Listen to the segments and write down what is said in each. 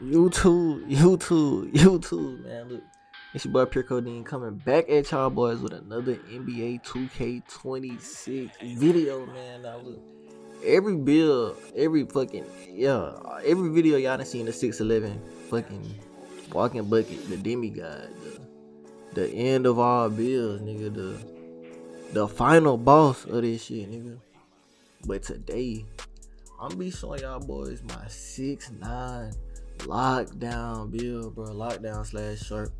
YouTube, man. Look, it's your boy PureCoedine coming back at y'all boys with another NBA 2K26 video, man. Now look, every build, every video y'all done seen the 6'11 fucking walking bucket, the demigod, the end of all builds, nigga, the final boss of this shit, nigga. But today, I'm be showing y'all boys my 6'9 lockdown build, bro. Lockdown / sharp.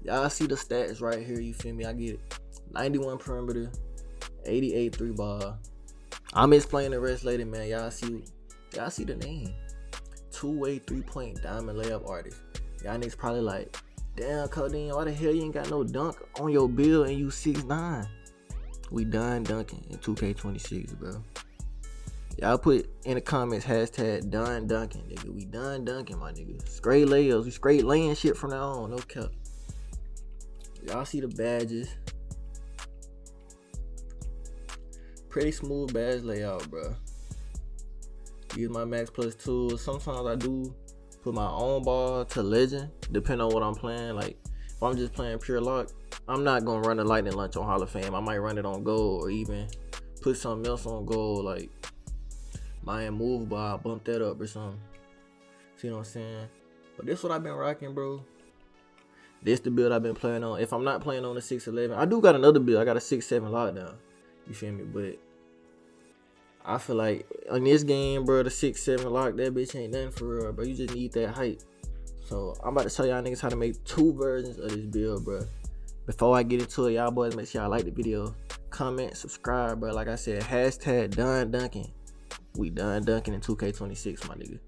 Y'all see the stats right here, you feel me? I get it. 91 perimeter, 88 3 ball. I'm explaining the rest later, man. Y'all see the name. Two-way 3-point diamond layup artist. Y'all niggas probably like, damn, Coedine, why the hell you ain't got no dunk on your build and you 6'9? We done dunking in 2K26, bro. Y'all put in the comments hashtag done dunking, nigga. We done dunking, my nigga. Straight layups. We straight laying shit from now on. No cap. Y'all see the badges. Pretty smooth badge layout, bro. Use my max plus tools. Sometimes I do put my own ball to legend, depending on what I'm playing. Like, if I'm just playing pure lock, I'm not gonna run the lightning lunch on Hall of Fame. I might run it on gold or even put something else on gold, like my immovable. I'll bump that up or something. See what I'm saying? But this what I've been rocking, bro. This the build I've been playing on. If I'm not playing on the 6'11, I do got another build. I got a 6'7 lockdown. You feel me? But I feel like on this game, bro, the 6'7 lock, that bitch ain't nothing for real, bro. You just need that height. So I'm about to show y'all niggas how to make 2 versions of this build, bro. Before I get into it, y'all boys, make sure y'all like the video, comment, subscribe, bro. Like I said, hashtag done dunking. We done dunking in 2K26, my nigga.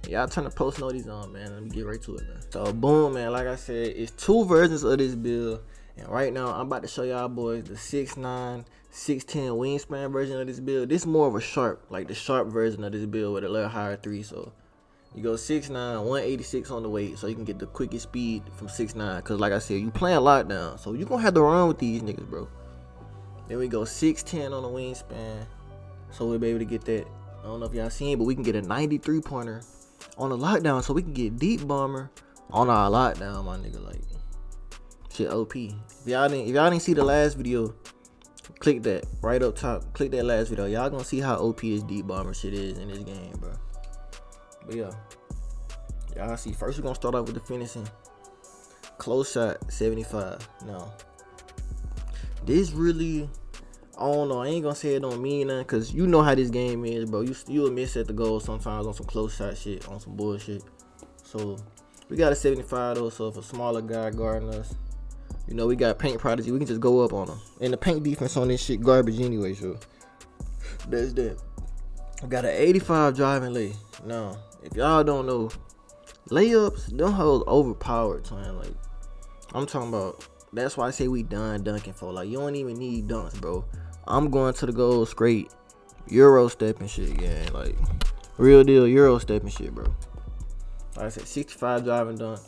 Y'all turn the post notice on, man. Let me get right to it, man. So boom, man. Like I said, it's 2 versions of this build, and right now I'm about to show y'all boys the 6'9", 6'10" wingspan version of this build. This is more of a sharp, like the sharp version of this build with a little higher 3. So you go 6'9", 186 on the weight, so you can get the quickest speed from 6'9". Cause like I said, you playing lockdown, so you gonna have to run with these niggas, bro. Then we go 6'10" on the wingspan, so we'll be able to get that. I don't know if y'all seen, but we can get a 93 pointer on the lockdown, so we can get deep bomber on our lockdown, my nigga. Like, shit OP. If y'all didn't see the last video, click that right up top. Click that last video. Y'all gonna see how OP this deep bomber shit is in this game, bro. But yeah, y'all see. First, we're gonna start off with the finishing. Close shot 75. Now, this really, I don't know. I ain't gonna say it don't mean nothing, cause you know how this game is, bro. You'll miss at the goal sometimes on some close shot shit, on some bullshit. So we got a 75 though. So if a smaller guy guarding us, you know, we got paint prodigy. We can just go up on them. And the paint defense on this shit garbage anyway. So that's that. I got an 85 driving lay. Now, if y'all don't know, layups, them hoes overpowered, man. Like, I'm talking about. That's why I say we done dunking for. Like, you don't even need dunks, bro. I'm going to the goal straight. Euro stepping shit, gang. Like, real deal Euro stepping shit, bro. Like I said, 65 driving dunk.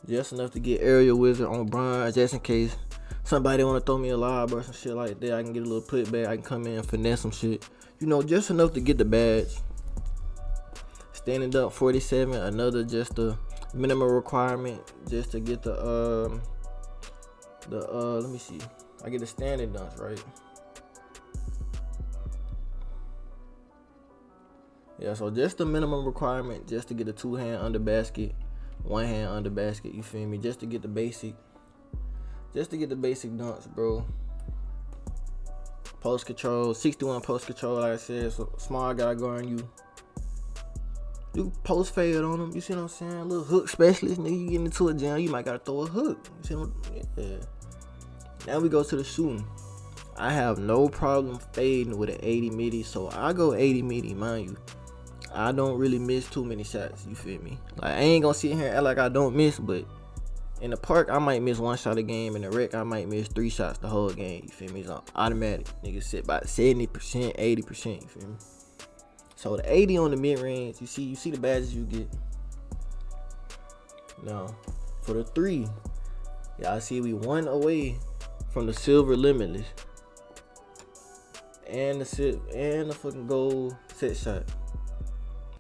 Just enough to get aerial wizard on Bron, just in case somebody want to throw me a lob or some shit like that. I can get a little putback. I can come in and finesse some shit. You know, just enough to get the badge. Standing up 47, another just a minimum requirement just to get the let me see. I get the standing dunks, right? Yeah, so just the minimum requirement just to get a 2-hand under basket, 1-hand under basket, you feel me? Just to get the basic dunks, bro. Post control, 61 post control, like I said. So small guy guarding you. You post fade on him, you see what I'm saying? A little hook specialist, nigga. You get into a jam, you might gotta throw a hook. You see what yeah. Now we go to the shooting. I have no problem fading with an 80 midi, so I go 80 midi, mind you. I don't really miss too many shots, you feel me? Like, I ain't gonna sit here and act like I don't miss, but in the park, I might miss 1 shot a game. In the rec, I might miss 3 shots the whole game, you feel me? It's automatic. Niggas sit about 70%, 80%, you feel me? So the 80 on the mid-range, you see the badges you get. Now, for the 3, y'all see we 1 away from the silver limitless and the fucking gold set shot.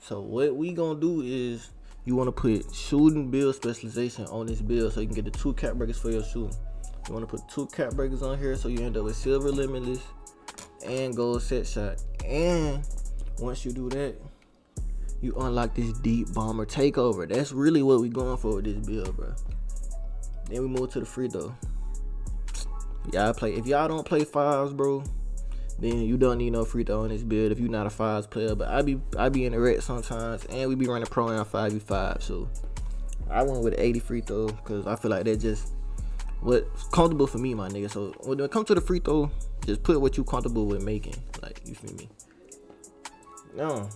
So what we gonna do is you want to put shooting build specialization on this build so you can get the 2 cap breakers for your shooting. You want to put 2 cap breakers on here so you end up with silver limitless and gold set shot. And once you do that, you unlock this deep bomber takeover. That's really what we going for with this build, bro. Then we move to the free throw. If y'all don't play fives, bro, then you don't need no free throw in this build if you're not a fives player. But I be in the red sometimes, and we be running pro around 5v5. So I went with 80 free throw because I feel like that's just what's comfortable for me, my nigga. So when it comes to the free throw, just put what you comfortable with making. Like, you feel me? Now,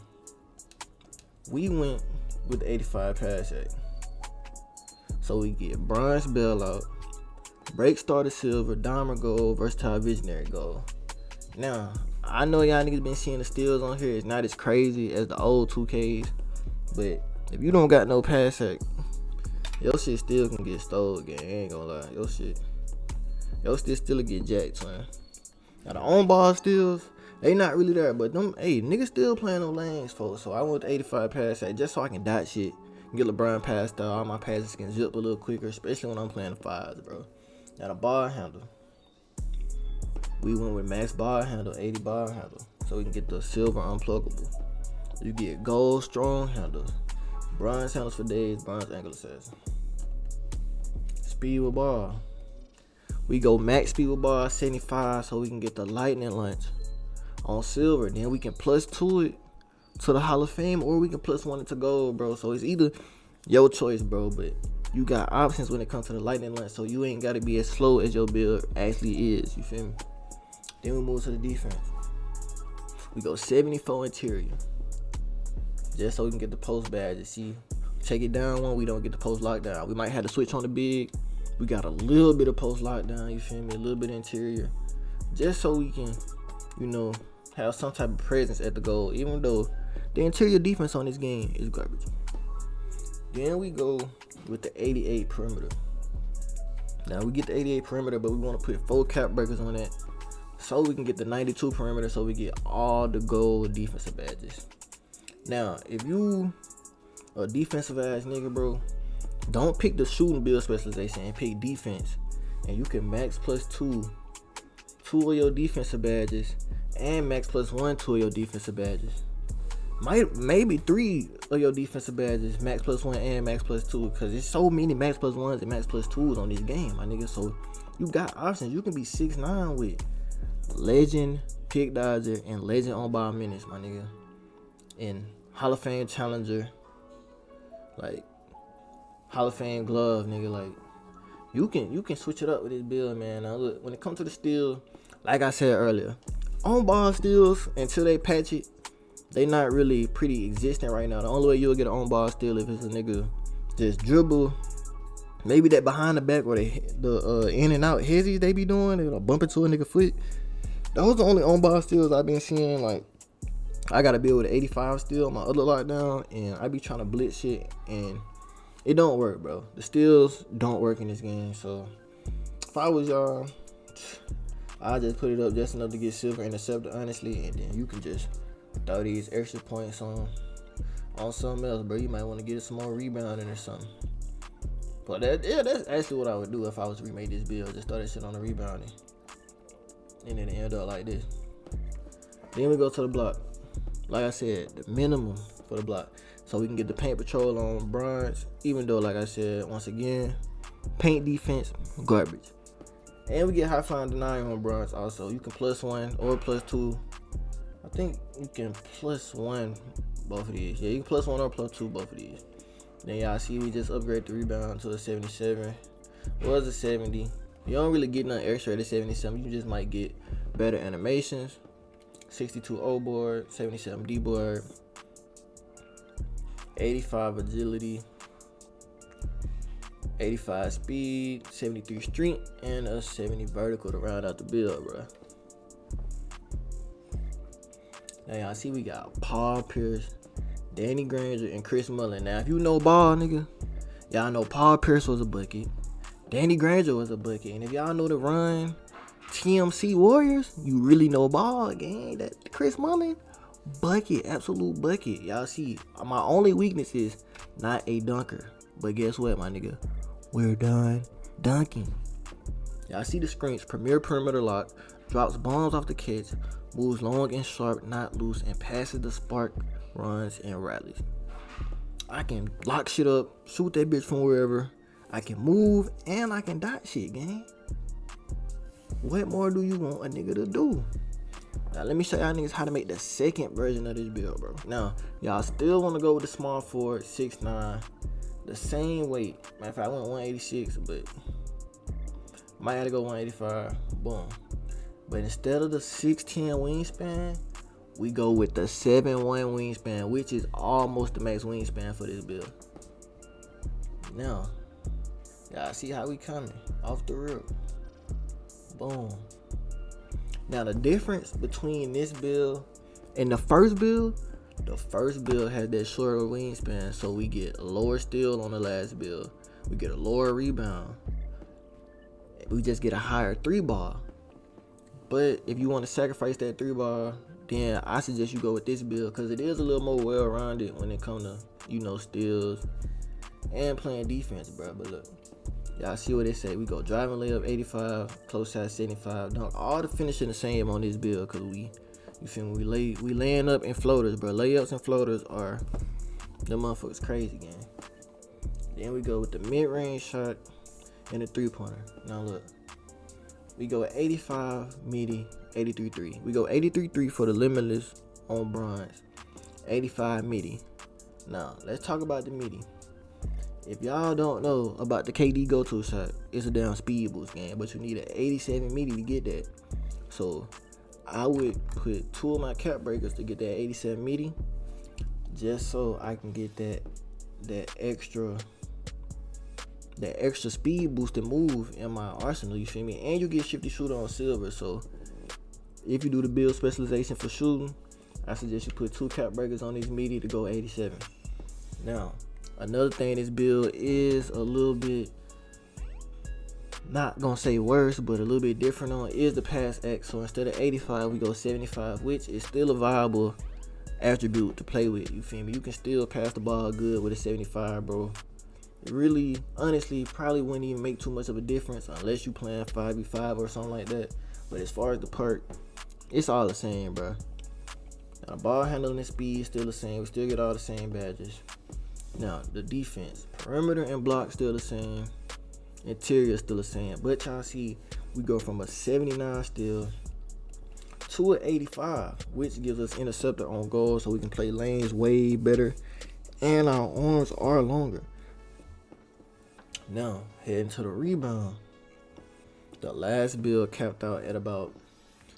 we went with the 85 pass act. So we get bronze bailout, break starter silver, diamond gold, versatile visionary gold. Now, I know y'all niggas been seeing the steals on here. It's not as crazy as the old 2Ks. But if you don't got no pass act, your shit still can get stole again. I ain't gonna lie. Your shit still get jacked, man. Now the on ball steals, they not really there. But them, niggas still playing on lanes, folks. So I went to 85 pass act just so I can dot shit. Get LeBron pass style. All my passes can zip a little quicker, especially when I'm playing the fives, bro. Now the ball handle. We went with max ball handle, 80 ball handle. So we can get the silver unpluggable. You get gold strong handles. Bronze handles for days, bronze angle assassin. Speed with ball. We go max speed with ball 75 so we can get the lightning lunch on silver. Then we can +2 it to the Hall of Fame, or we can +1 it to gold, bro. So it's either your choice, bro. But you got options when it comes to the lightning lunch, so you ain't gotta be as slow as your build actually is. You feel me? Then we move to the defense. We go 74 interior. Just so we can get the post badges. See, take it down one, we don't get the post lockdown. We might have to switch on the big. We got a little bit of post lockdown, you feel me? A little bit of interior. Just so we can, have some type of presence at the goal, even though the interior defense on this game is garbage. Then we go with the 88 perimeter. Now we get the 88 perimeter, but we want to put 4 cap breakers on that so we can get the 92 perimeter, so we get all the gold defensive badges. Now, if you a defensive ass nigga, bro, don't pick the shooting build specialization and pick defense. And you can max +2 of your defensive badges and max +1 2 of your defensive badges. Maybe 3 of your defensive badges, max +1 and max +2, because there's so many max +1s and max +2s on this game, my nigga. So you got options. You can be 6'9" with legend, pick dodger, and legend on ball minutes, my nigga. And Hall of Fame challenger, like Hall of Fame glove, nigga. Like you can switch it up with this build, man. Now look, when it comes to the steal, like I said earlier, on ball steals until they patch it, they not really pretty existent right now. The only way you'll get an on ball steal if it's a nigga just dribble, maybe that behind the back or the in and out hezzies they be doing, they'll bump into a nigga foot. Those are the only on ball steals I've been seeing. Like I gotta build with an 85 steal on my other lockdown, and I be trying to blitz shit, and it don't work, bro. The steals don't work in this game. So if I was y'all, I just put it up just enough to get silver interceptor, honestly, and then you can just throw these extra points on something else, bro. You might want to get some more rebounding or something. But that's actually what I would do if I was to remake this build. Just throw that shit on the rebounding, and then it end up like this. Then we go to the block. Like I said, the minimum for the block, so we can get the paint patrol on bronze. Even though, like I said, once again, paint defense garbage. And we get high flying denying on bronze also. You can +1 or +2. I think you can +1 both of these. Yeah, you can +1 or +2 both of these. Then y'all see we just upgrade the rebound to a 77. Was a 70. You don't really get nothing extra at a 77. You just might get better animations. 62 O board, 77 D board, 85 agility, 85 speed, 73 strength, and a 70 vertical to round out the build, bro. Now y'all see we got Paul Pierce, Danny Granger, and Chris Mullin. Now if you know ball, nigga, y'all know Paul Pierce was a bucket, Danny Granger was a bucket, and if y'all know the run TMC Warriors, you really know ball, gang. That Chris Mullin, bucket, absolute bucket. Y'all see, my only weakness is not a dunker. But guess what, my nigga? We're done dunking. Y'all see the screens. Premier perimeter lock. Drops bombs off the catch. Moves long and sharp, not loose, and passes the spark, runs, and rallies. I can lock shit up, shoot that bitch from wherever. I can move, and I can dot shit, gang. What more do you want a nigga to do? Now, let me show y'all niggas how to make the second version of this build, bro. Now, y'all still want to go with the small forward, 6'9", the same weight. Matter of fact, I went 186, but might have to go 185. Boom. But instead of the 6'10" wingspan, we go with the 7'1" wingspan, which is almost the max wingspan for this build. Now, y'all see how we coming off the rip. Boom. Now, the difference between this build and the first build had that shorter wingspan, so we get a lower steal on the last build. We get a lower rebound. We just get a higher 3-ball. But if you want to sacrifice that 3-ball, then I suggest you go with this build because it is a little more well-rounded when it comes to, steals and playing defense, bro. But look, y'all see what they say. We go driving layup 85, close shot 75, dunk. All the finishing the same on this build because we laying up in floaters, bro. Layups and floaters are them motherfuckers crazy, gang. Then we go with the mid-range shot and the 3-pointer. Now look. We go 85 midi, 83-3. We go 83-3 for the limitless on bronze. 85 midi. Now, let's talk about the midi. If y'all don't know about the KD go-to shot, it's a damn speed boost game, but you need an 87 midi to get that. So, I would put 2 of my cap breakers to get that 87 midi, just so I can get that extra speed boost and move in my arsenal, you feel me? And you get shifty shooter on silver, so if you do the build specialization for shooting, I suggest you put 2 cap breakers on these midi to go 87. Now, another thing this build is a little bit, not gonna say worse, but a little bit different on is the pass X. So instead of 85, we go 75, which is still a viable attribute to play with, you feel me? You can still pass the ball good with a 75, bro. It really, honestly, probably wouldn't even make too much of a difference unless you playing 5v5 or something like that. But as far as the perk, it's all the same, bro. Now, the ball handling and speed is still the same. We still get all the same badges. Now, the defense, perimeter and block still the same. Interior still the same. But y'all see, we go from a 79 steal to an 85, which gives us interceptor on goal so we can play lanes way better. And our arms are longer. Now, heading to the rebound. The last build capped out at about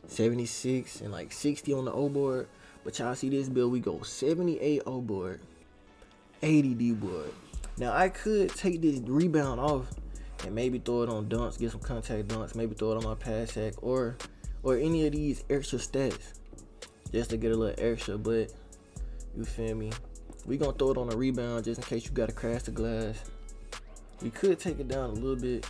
76 and like 60 on the O board. But y'all see this build, we go 78 O board, 80 D board. Now, I could take this rebound off and maybe throw it on dunks, get some contact dunks, maybe throw it on my pass hack or any of these extra stats just to get a little extra. But, you feel me? We gonna throw it on a rebound just in case you gotta crash the glass. We could take it down a little bit,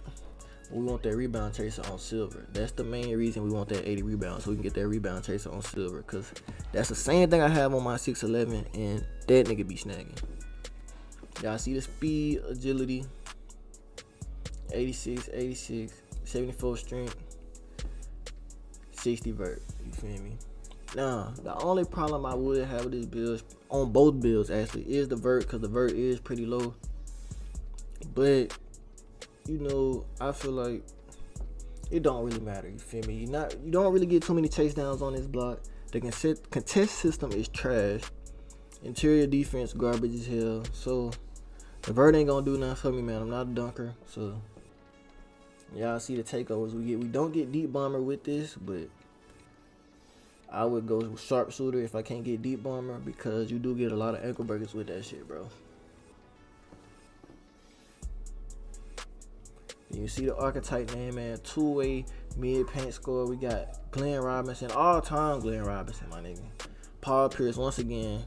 but we want that rebound chaser on silver. That's the main reason we want that 80 rebound, so we can get that rebound chaser on silver, because that's the same thing I have on my 6'11", and that nigga be snagging. Y'all see the speed, agility, 86, 74 strength, 60 vert, you feel me? Now, the only problem I would have with this build, on both builds actually, is the vert, because the vert is pretty low. But, I feel like it don't really matter, you feel me? You don't really get too many chase downs on this block. The contest system is trash. Interior defense garbage as hell. So, the vert ain't gonna do nothing for me, man. I'm not a dunker. So, y'all see the takeovers we get. We don't get deep bomber with this, but I would go sharpshooter if I can't get deep bomber, because you do get a lot of ankle breakers with that shit, bro. You see the archetype name, man. 2-way mid-paint score. We got Glenn Robinson, all-time Glenn Robinson, my nigga. Paul Pierce once again,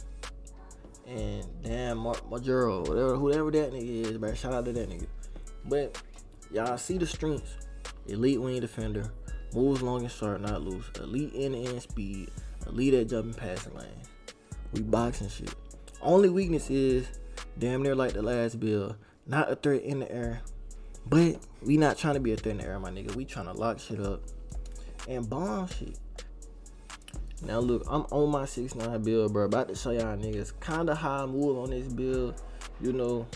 and damn Majuro, whoever that nigga is, bro. Shout out to that nigga. But y'all see the strengths: elite wing defender, moves long and sharp, not loose, elite end-to-end speed, elite at jumping passing lane. We boxing shit. Only weakness is Damn near like the last build. Not a threat in the air. But we not trying to be a threat in the air, my nigga. We trying to lock shit up and bomb shit. Now look, I'm on my 6'9" build, bro. About to show y'all niggas kinda how I move on this build. You know,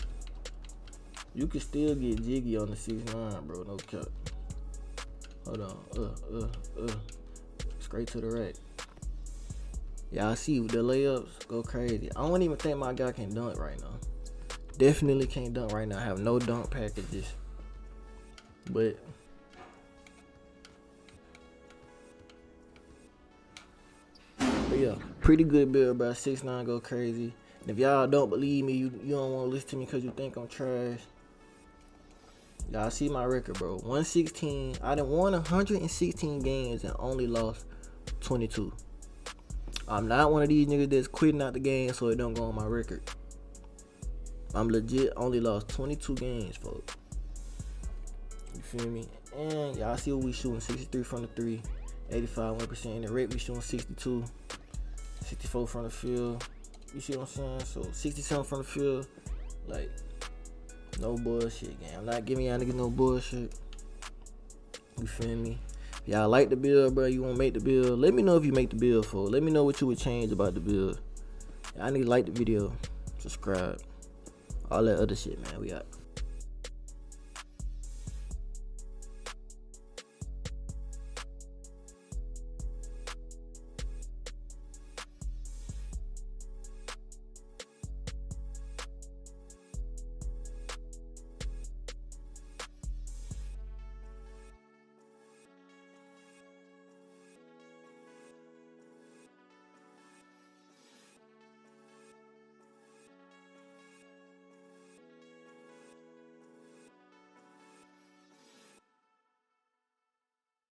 you can still get jiggy on the 6'9", bro. No cap. Hold on. Straight to the rack. Y'all see the layups go crazy. I don't even think my guy can dunk right now. Definitely can't dunk right now. I have no dunk packages. But yeah, pretty good build, bro. 6'9" go crazy. And if y'all don't believe me, you don't want to listen to me because you think I'm trash. Y'all see my record, bro. 116. I done won 116 games and only lost 22. I'm not one of these niggas that's quitting out the game so it don't go on my record. I'm legit only lost 22 games, folks. You feel me? And y'all see what we shooting: 63 from the 3, 85 1%. In the rec we shooting 62, 64 from the field. You see what I'm saying? So 67 from the field. Like, no bullshit, gang. I'm not giving y'all niggas no bullshit. You feel me? If y'all like the build, bro, you want to make the build, let me know if you make the build for. Let me know what you would change about the build. Y'all niggas like the video, subscribe, all that other shit, man. We out.